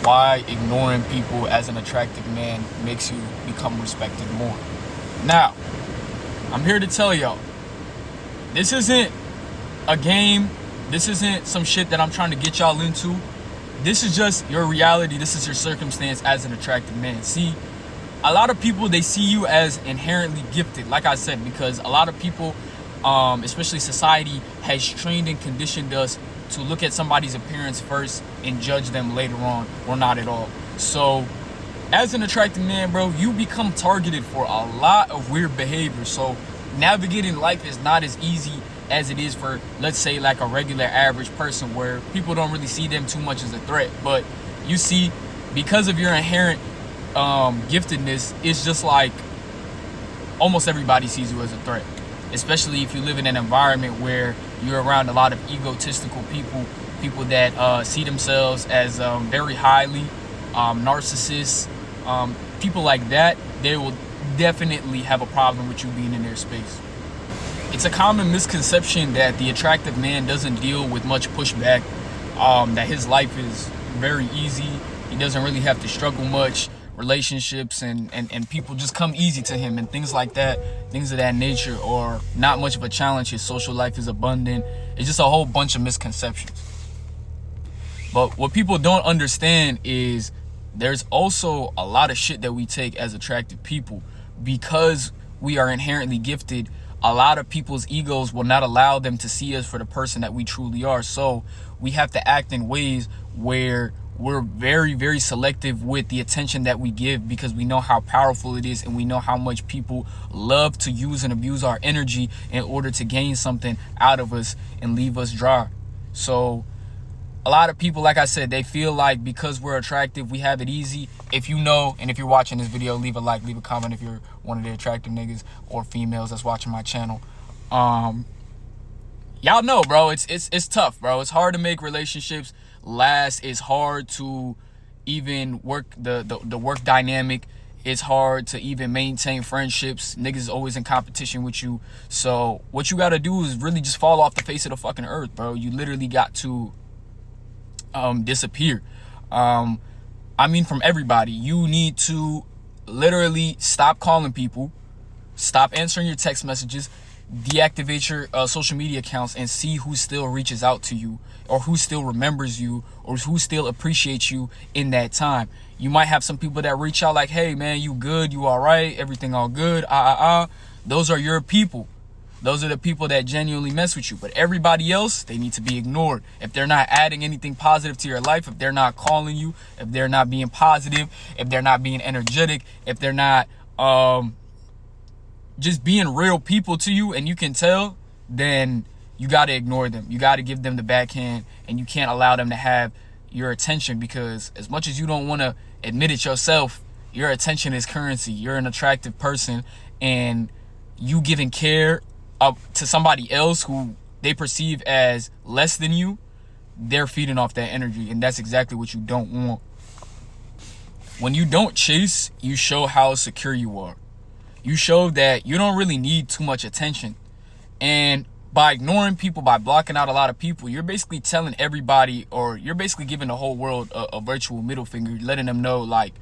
why ignoring people as an attractive man makes you become respected more. Now, I'm here to tell y'all, this isn't a game. This isn't some shit that I'm trying to get y'all into. This is just your reality. This is your circumstance as an attractive man. See, a lot of people, they see you as inherently gifted, like I said, because a lot of people, especially society, has trained and conditioned us to look at somebody's appearance first and judge them later on, or not at all. So as an attractive man, bro, you become targeted for a lot of weird behavior. So navigating life is not as easy as it is for, let's say, like a regular average person, where people don't really see them too much as a threat. But you see, because of your inherent giftedness, it's just like almost everybody sees you as a threat, especially if you live in an environment where you're around a lot of egotistical people that see themselves as very highly narcissists, people like that. They will definitely have a problem with you being in their space. It's a common misconception that the attractive man doesn't deal with much pushback, that his life is very easy. He doesn't really have to struggle much. Relationships and people just come easy to him and things like that, things of that nature, or not much of a challenge. His social life is abundant. It's just a whole bunch of misconceptions. But what people don't understand is there's also a lot of shit that we take as attractive people. Because we are inherently gifted, a lot of people's egos will not allow them to see us for the person that we truly are. So we have to act in ways where we're very, very selective with the attention that we give, because we know how powerful it is, and we know how much people love to use and abuse our energy in order to gain something out of us and leave us dry. So a lot of people, like I said, they feel like because we're attractive, we have it easy. If you know, and if you're watching this video, leave a like, leave a comment if you're one of the attractive niggas or females that's watching my channel. Y'all know, bro, it's tough, bro. It's hard to make relationships last. It's hard to even work the work dynamic. It's hard to even maintain friendships. Niggas is always in competition with you. So what you got to do is really just fall off the face of the fucking earth, bro. You literally got to disappear. I mean, from everybody. You need to literally stop calling people, stop answering your text messages, deactivate your social media accounts, and see who still reaches out to you, or who still remembers you, or who still appreciates you in that time. You might have some people that reach out like, hey man, you good, you all right, everything all good, those are your people. Those are the people that genuinely mess with you. But everybody else, they need to be ignored. If they're not adding anything positive to your life, if they're not calling you, if they're not being positive, if they're not being energetic, if they're not just being real people to you, and you can tell, then you got to ignore them. You got to give them the backhand, and you can't allow them to have your attention, because as much as you don't want to admit it yourself, your attention is currency. You're an attractive person, and you giving care up to somebody else who they perceive as less than you, they're feeding off that energy, and that's exactly what you don't want. When you don't chase, you show how secure you are. You show that you don't really need too much attention. And by ignoring people, by blocking out a lot of people, you're basically telling everybody, or you're basically giving the whole world a virtual middle finger, letting them know, like,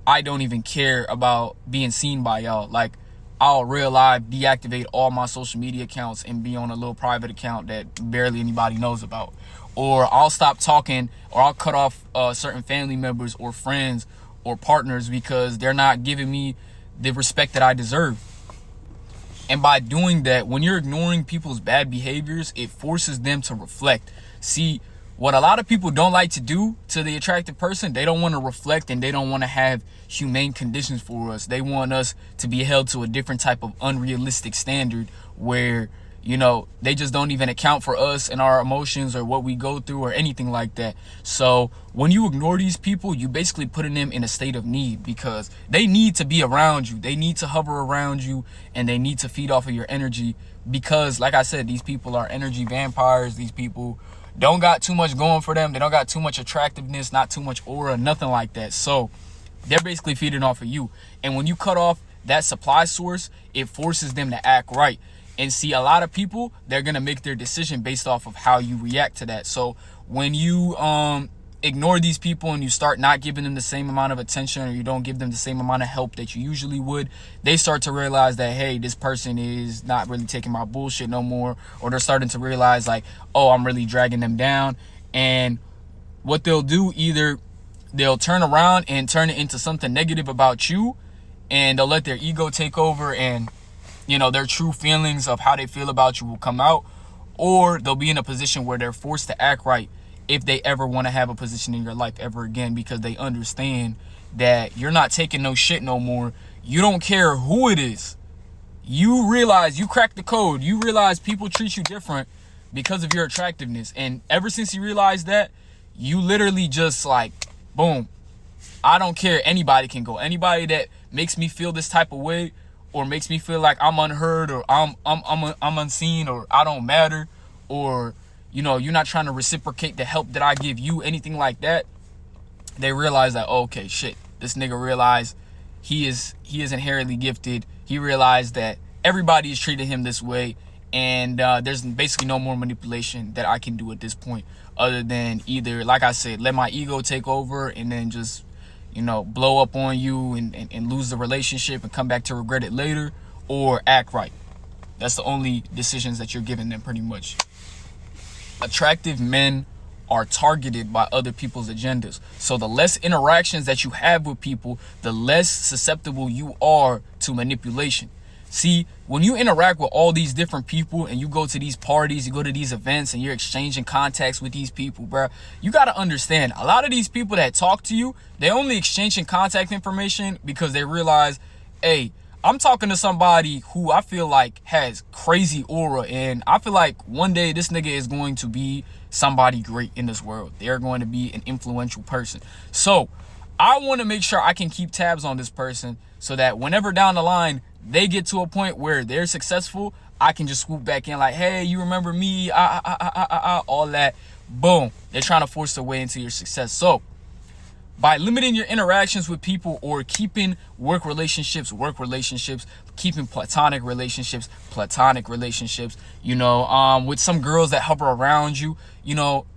I don't even care about being seen by y'all. Like, I'll real life deactivate all my social media accounts and be on a little private account that barely anybody knows about. Or I'll stop talking, or I'll cut off certain family members or friends or partners because they're not giving me the respect that I deserve. And by doing that, when you're ignoring people's bad behaviors, it forces them to reflect. See, what a lot of people don't like to do to the attractive person, they don't want to reflect, and they don't want to have humane conditions for us. They want us to be held to a different type of unrealistic standard where, you know, they just don't even account for us and our emotions or what we go through or anything like that. So when you ignore these people, you basically putting them in a state of need, because they need to be around you. They need to hover around you, and they need to feed off of your energy, because like I said, these people are energy vampires. These people don't got too much going for them. They don't got too much attractiveness, not too much aura, nothing like that. So they're basically feeding off of you. And when you cut off that supply source, it forces them to act right. And see, a lot of people, they're going to make their decision based off of how you react to that. So when you ignore these people and you start not giving them the same amount of attention, or you don't give them the same amount of help that you usually would, they start to realize that, hey, this person is not really taking my bullshit no more. Or they're starting to realize like, oh, I'm really dragging them down. And what they'll do, either they'll turn around and turn it into something negative about you, and they'll let their ego take over, and their true feelings of how they feel about you will come out. Or they'll be in a position where they're forced to act right if they ever want to have a position in your life ever again, because they understand that you're not taking no shit no more. You don't care who it is. You realize you cracked the code. You realize people treat you different because of your attractiveness. And ever since you realize that, you literally just like, boom, I don't care. Anybody can go. Anybody that makes me feel this type of way, or makes me feel like I'm unheard, or I'm unseen, or I don't matter, or you're not trying to reciprocate the help that I give you, anything like that, they realize that, oh, okay, shit, this nigga realized he is inherently gifted. He realized that everybody is treating him this way, and there's basically no more manipulation that I can do at this point, other than either, like I said, let my ego take over and then just blow up on you and lose the relationship and come back to regret it later, or act right. That's the only decisions that you're giving them, pretty much. Attractive men are targeted by other people's agendas. So the less interactions that you have with people, the less susceptible you are to manipulation. See, when you interact with all these different people and you go to these parties, you go to these events, and you're exchanging contacts with these people, bro, you got to understand, a lot of these people that talk to you, they only exchanging contact information because they realize, hey, I'm talking to somebody who I feel like has crazy aura, and I feel like one day this nigga is going to be somebody great in this world. They're going to be an influential person. So I want to make sure I can keep tabs on this person, so that whenever down the line they get to a point where they're successful, I can just swoop back in like, hey, you remember me? All that. Boom. They're trying to force their way into your success. So by limiting your interactions with people, or keeping work relationships, keeping platonic relationships, with some girls that hover around you,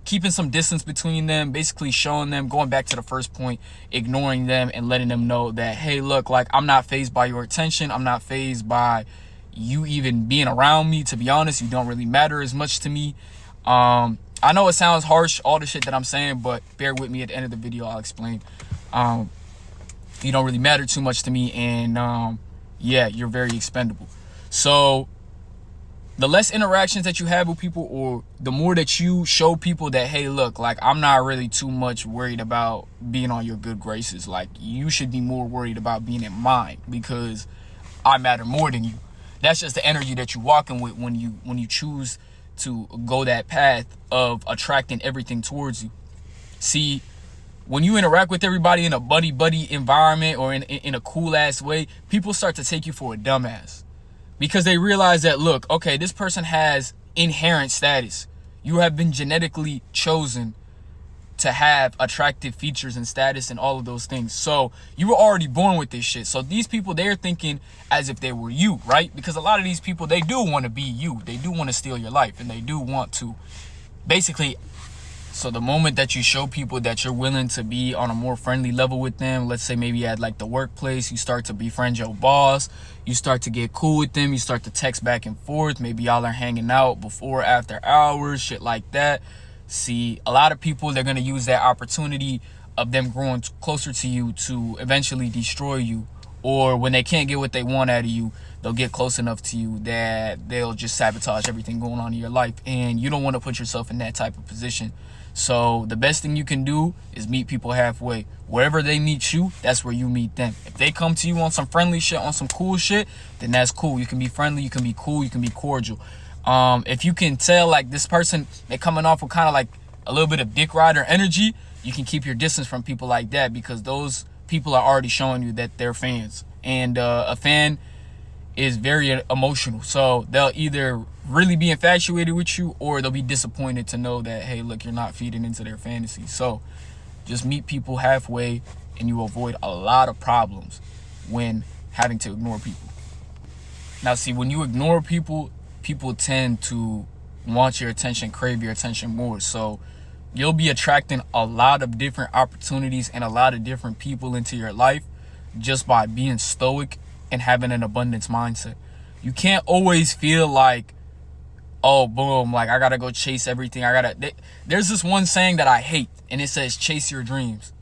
keeping some distance between them, basically showing them, going back to the first point, ignoring them and letting them know that, hey, look, like, I'm not fazed by your attention. I'm not fazed by you even being around me. To be honest, you don't really matter as much to me. I know it sounds harsh, all the shit that I'm saying, but bear with me. At the end of the video, I'll explain. You don't really matter too much to me, and yeah, you're very expendable. So the less interactions that you have with people, or the more that you show people that, hey, look, like, I'm not really too much worried about being on your good graces. Like, you should be more worried about being in mine, because I matter more than you. That's just the energy that you're walking with when you choose to go that path of attracting everything towards you. See, when you interact with everybody in a buddy environment, or in a cool ass way, people start to take you for a dumbass, because they realize that, look, okay, this person has inherent status. You have been genetically chosen to have attractive features and status and all of those things. So you were already born with this shit. So these people, they're thinking as if they were you, right? Because a lot of these people, they do want to be you. They do want to steal your life, and they do want to basically. So the moment that you show people that you're willing to be on a more friendly level with them, let's say maybe at like the workplace, you start to befriend your boss, you start to get cool with them, you start to text back and forth, maybe y'all are hanging out before, after hours, shit like that. See, a lot of people, they're going to use that opportunity of them growing closer to you to eventually destroy you. Or when they can't get what they want out of you, they'll get close enough to you that they'll just sabotage everything going on in your life. And you don't want to put yourself in that type of position. So the best thing you can do is meet people halfway. Wherever they meet you, that's where you meet them. If they come to you on some friendly shit, on some cool shit, then that's cool. You can be friendly, you can be cool, you can be cordial. If you can tell, like, this person, they're coming off with kind of like a little bit of dick rider energy, you can keep your distance from people like that, because those people are already showing you that they're fans. And a fan is very emotional. So they'll either really be infatuated with you, or they'll be disappointed to know that, hey, look, you're not feeding into their fantasy. So just meet people halfway, and you avoid a lot of problems when having to ignore people. Now, see, when you ignore people, people tend to want your attention, crave your attention more. So you'll be attracting a lot of different opportunities and a lot of different people into your life just by being stoic and having an abundance mindset. You can't always feel like, oh, boom, like I gotta go chase everything. There's this one saying that I hate, and it says, chase your dreams,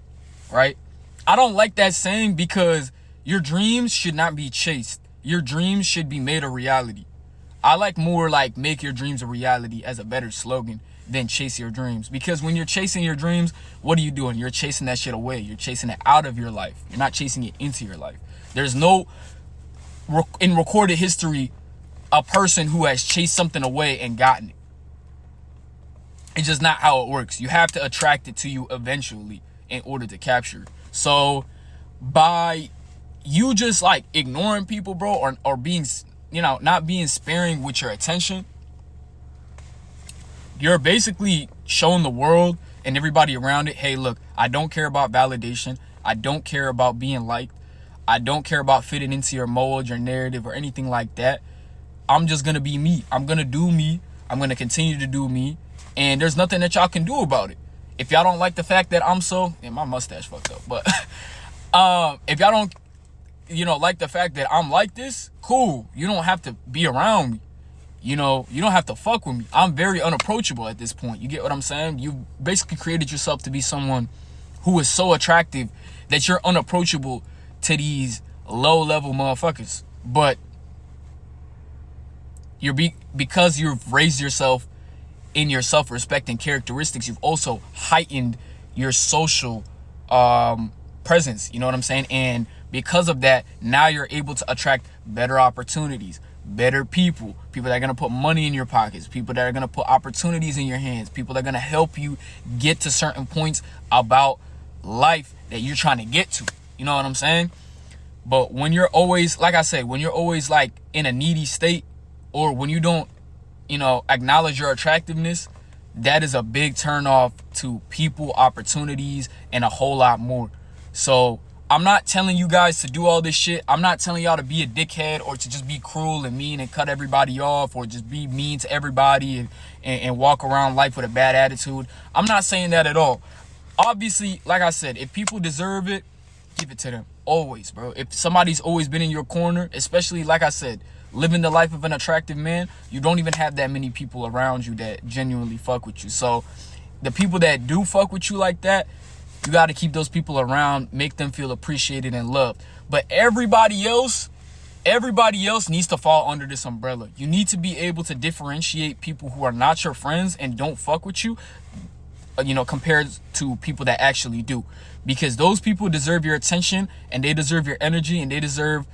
right? I don't like that saying because your dreams should not be chased. Your dreams should be made a reality. I like more like make your dreams a reality as a better slogan than chase your dreams. Because when you're chasing your dreams, what are you doing? You're chasing that shit away. You're chasing it out of your life. You're not chasing it into your life. There's no, in recorded history, a person who has chased something away and gotten it. It's just not how it works. You have to attract it to you eventually in order to capture it. So by you just like ignoring people, bro, or being, not being sparing with your attention, you're basically showing the world and everybody around it, hey, look, I don't care about validation. I don't care about being liked. I don't care about fitting into your mold, your narrative, or anything like that. I'm just going to be me. I'm going to do me. I'm going to continue to do me. And there's nothing that y'all can do about it. If y'all don't like the fact that I'm so, and my mustache fucked up, but if y'all don't, like the fact that I'm like this, cool. You don't have to be around me. You don't have to fuck with me. I'm very unapproachable at this point. You get what I'm saying? You basically created yourself to be someone who is so attractive that you're unapproachable to these low-level motherfuckers. But because you've raised yourself in your self-respect and characteristics, you've also heightened your social presence. You know what I'm saying? And because of that, now you're able to attract better opportunities, better people that are going to put money in your pockets, people that are going to put opportunities in your hands, people that are going to help you get to certain points about life that you're trying to get to. You know what I'm saying? But when you're always, like I said, when you're always like in a needy state, or when you don't, acknowledge your attractiveness, that is a big turnoff to people, opportunities, and a whole lot more. So I'm not telling you guys to do all this shit. I'm not telling y'all to be a dickhead or to just be cruel and mean and cut everybody off or just be mean to everybody and walk around life with a bad attitude. I'm not saying that at all. Obviously, like I said, if people deserve it, give it to them. Always, bro. If somebody's always been in your corner, especially, like I said, living the life of an attractive man, you don't even have that many people around you that genuinely fuck with you. So the people that do fuck with you like that, you got to keep those people around, make them feel appreciated and loved. But everybody else needs to fall under this umbrella. You need to be able to differentiate people who are not your friends and don't fuck with you, compared to people that actually do. Because those people deserve your attention and they deserve your energy and they deserve,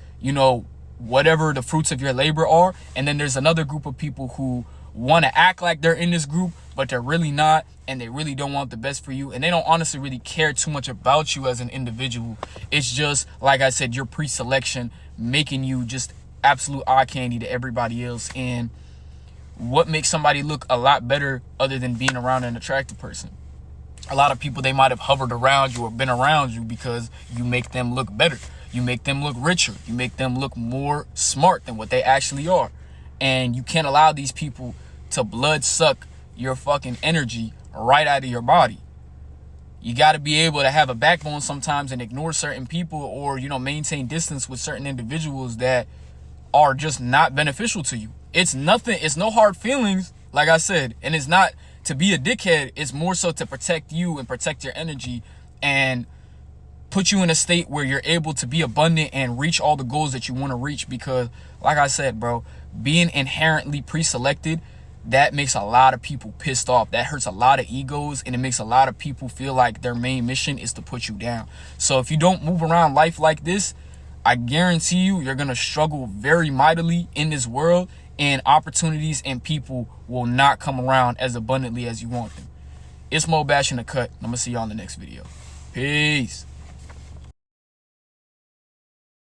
whatever the fruits of your labor are. And then there's another group of people who want to act like they're in this group, but they're really not, and they really don't want the best for you, and they don't honestly really care too much about you as an individual. It's just, like I said, your pre-selection making you just absolute eye candy to everybody else. And what makes somebody look a lot better other than being around an attractive person? A lot of people, they might have hovered around you or been around you because you make them look better. You make them look richer. You make them look more smart than what they actually are. And you can't allow these people to blood suck your fucking energy right out of your body. You got to be able to have a backbone sometimes and ignore certain people, or, maintain distance with certain individuals that are just not beneficial to you. It's no hard feelings, like I said, and it's not to be a dickhead. It's more so to protect you and protect your energy and put you in a state where you're able to be abundant and reach all the goals that you want to reach. Because, like I said, bro, being inherently pre-selected, that makes a lot of people pissed off. That hurts a lot of egos, and it makes a lot of people feel like their main mission is to put you down. So if you don't move around life like this, I guarantee you're going to struggle very mightily in this world, and opportunities and people will not come around as abundantly as you want them. It's Mo Bash in the Cut. I'm going to see y'all in the next video. Peace.